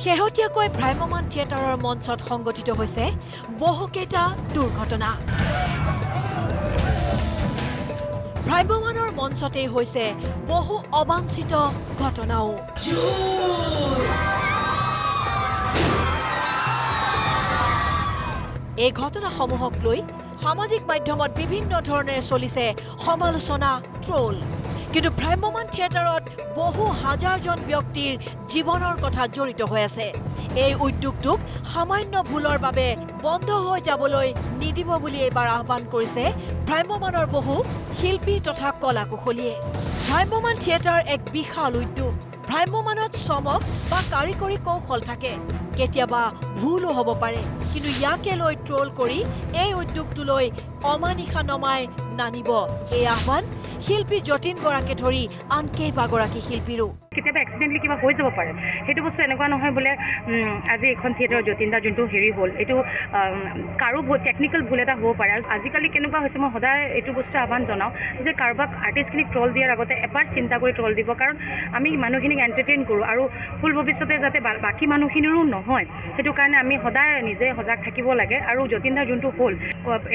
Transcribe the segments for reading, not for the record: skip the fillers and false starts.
শেহতীয়াকৈ ভ্ৰাম্যমান থিয়েটাৰৰ মঞ্চত সংঘটিত হৈছে বহুকেইটা দুৰ্ঘটনা। ভ্ৰাম্যমানৰ মঞ্চতেই হৈছে বহু অবাঞ্ছিত ঘটনাও। এই ঘটনাসমূহক লৈ সামাজিক মাধ্যমত বিভিন্ন ধৰণেৰে চলিছে সমালোচনা, ট্ৰল। কিন্তু ভ্ৰাম্যমান থিয়েটাৰত বহু হাজাৰজন ব্যক্তিৰ জীৱনৰ কথা জড়িত হৈ আছে। এই উদ্যোগটোক সামান্য ভুলৰ বাবে বন্ধ হৈ যাবলৈ নিদিব বুলি এইবাৰ আহ্বান কৰিছে ভ্ৰাম্যমানৰ বহু শিল্পী তথা কলা কুশলীয়ে। ভ্ৰাম্যমান থিয়েটাৰ এক বিশাল উদ্যোগ। ভ্ৰাম্যমানত চমক বা কাৰিকৰী কৌশল থাকে, কেতিয়াবা ভুলো হ'ব পাৰে, কিন্তু ইয়াকে লৈ ট্ৰল কৰি এই উদ্যোগটোলৈ অমানিশা নমাই নানিব এই আহ্বান শিল্পী যতীন বৰাকে ধৰি আন কেইবাগৰাকী শিল্পীৰো। কেতিয়াবা এক্সিডেণ্টলি কিবা হৈ যাব পাৰে, সেইটো বস্তু এনেকুৱা নহয় বোলে আজি এখন থিয়েটাৰৰ যতীন দা যোনটো হেৰি হ'ল এইটো কাৰো টেকনিকেল ভুল এটা হ'ব পাৰে। আৰু আজিকালি কেনেকুৱা হৈছে, মই সদায় এইটো বস্তু আহ্বান জনাওঁ যে কাৰোবাক আৰ্টিষ্টখিনিক ট্ৰল দিয়াৰ আগতে এবাৰ চিন্তা কৰি ট্ৰল দিব, কাৰণ আমি মানুহখিনিক এণ্টাৰটেইন কৰোঁ আৰু ফুল ভৱিষ্যতে যাতে বাকী মানুহখিনিৰো নহয়, সেইটো কাৰণে আমি সদায় নিজে সজাগ থাকিব লাগে। আৰু যতীন দাৰ যোনটো হ'ল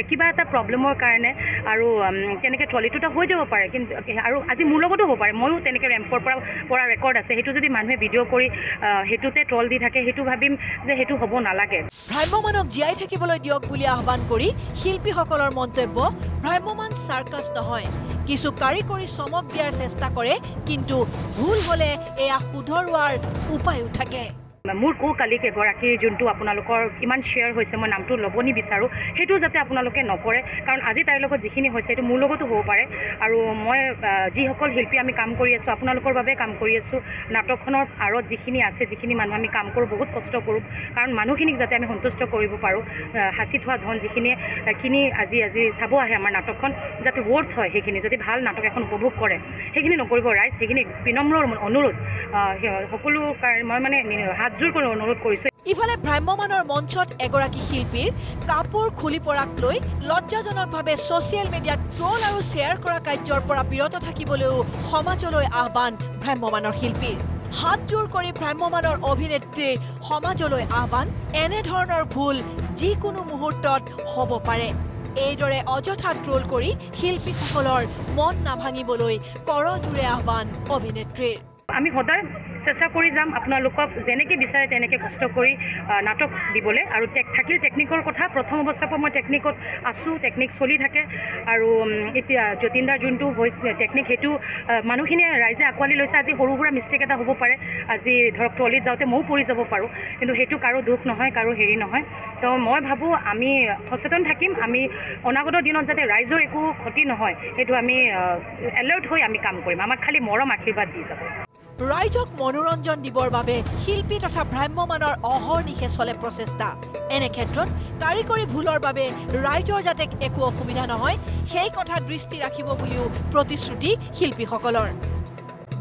কিবা এটা প্ৰব্লেমৰ কাৰণে আৰু তেনেকৈ ট্ৰলিটোটা হৈ যাব পাৰে, কিন্তু আৰু আজি মোৰ লগতো হ'ব পাৰে, ময়ো তেনেকৈ ৰেম্পৰ পৰা ৰেকৰ্ড আছে, সেইটো যদি মানুহে ভিডিঅ' কৰি সেইটোতে ট্ৰল দি থাকে, সেইটো ভাবিম যে সেইটো হ'ব নালাগে। ভ্ৰাম্যমানক জীয়াই থাকিবলৈ দিয়ক বুলি আহ্বান কৰি শিল্পীসকলৰ মন্তব্য, ভ্ৰাম্যমান চাৰ্কাছ নহয়, কিছু কাৰিকৰী চমক দিয়াৰ চেষ্টা কৰে, কিন্তু ভুল হ'লে এয়া শুধৰোৱাৰ উপায়ো থাকে। মোৰ কালিক এগৰাকীৰ যোনটো আপোনালোকৰ ইমান শ্বেয়াৰ হৈছে, মই নামটো ল'ব নিবিচাৰোঁ, সেইটো যাতে আপোনালোকে নকৰে, কাৰণ আজি তাইৰ লগত যিখিনি হৈছে সেইটো মোৰ লগতো হ'ব পাৰে। আৰু মই যিসকল শিল্পী আমি কাম কৰি আছোঁ, আপোনালোকৰ বাবে কাম কৰি আছোঁ, নাটকখনৰ আঁৰত যিখিনি আছে, যিখিনি মানুহ আমি কাম কৰোঁ, বহুত কষ্ট কৰোঁ, কাৰণ মানুহখিনিক যাতে আমি সন্তুষ্ট কৰিব পাৰোঁ, সাঁচি থোৱা ধন যিখিনিয়ে আজি চাব আহে আমাৰ নাটকখন, যাতে ৱৰ্থ হয়, সেইখিনি যদি ভাল নাটক এখন উপভোগ কৰে, সেইখিনি নকৰিব ৰাইজ। সেইখিনি বিনম্ৰ অনুৰোধ সকলো মই মানে হাতযোৰ কৰি অনুৰোধ কৰিছোঁ। ইফালে ভ্ৰাম্যমানৰ মঞ্চত এগৰাকী শিল্পীৰ কাপোৰ খুলি পৰাক লৈ লজ্জাজনকভাৱে ছ'চিয়েল মিডিয়াত ট্ৰল আৰু শ্বেয়াৰ কৰা কাৰ্যৰ পৰা বিৰত থাকিবলৈও সমাজলৈ আহ্বান ভ্ৰাম্যমানৰ শিল্পীৰ। হাতযোৰ কৰি ভ্ৰাম্যমানৰ অভিনেত্ৰীৰ সমাজলৈ আহ্বান, এনেধৰণৰ ভুল যিকোনো মুহূৰ্তত হ'ব পাৰে। এইদৰে অযথা ট্ৰল কৰি শিল্পীসকলৰ মন নাভাঙিবলৈ কৰজোৰে আহ্বান অভিনেত্ৰীৰ। আমি সদায় চেষ্টা কৰি যাম আপোনালোকক যেনেকৈ বিচাৰে তেনেকৈ কষ্ট কৰি নাটক দিবলৈ। আৰু থাকিল টেকনিকৰ কথা, প্ৰথম অৱস্থাৰ পৰা মই টেকনিকত আছোঁ, টেকনিক চলি থাকে। আৰু এতিয়া যতীন দাৰ যোনটো হৈছে টেকনিক, সেইটো মানুহখিনিয়ে ৰাইজে আঁকোৱালি লৈছে। আজি সৰু সুৰা মিষ্টেক এটা হ'ব পাৰে, আজি ধৰক ট্ৰলিত যাওঁতে ময়ো পৰি যাব পাৰোঁ, কিন্তু সেইটো কাৰো দুখ নহয়, কাৰো হেৰি নহয়। তো মই ভাবোঁ আমি সচেতন থাকিম, আমি অনাগত দিনত যাতে ৰাইজৰ একো ক্ষতি নহয়, সেইটো আমি এলাৰ্ট হৈ আমি কাম কৰিম। আমাক খালি মৰম আশীৰ্বাদ দি যাব। ৰাইজক মনোৰঞ্জন দিবৰ বাবে শিল্পী তথা ভ্ৰাম্যমানৰ অহৰ্নিশে চলে প্ৰচেষ্টা। এনে ক্ষেত্ৰত কাৰিকৰী ভুলৰ বাবে ৰাইজৰ যাতে একো অসুবিধা নহয়, সেই কথা দৃষ্টি ৰাখিব বুলিও প্ৰতিশ্ৰুতি শিল্পীসকলৰ।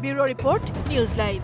Bureau' report, news live.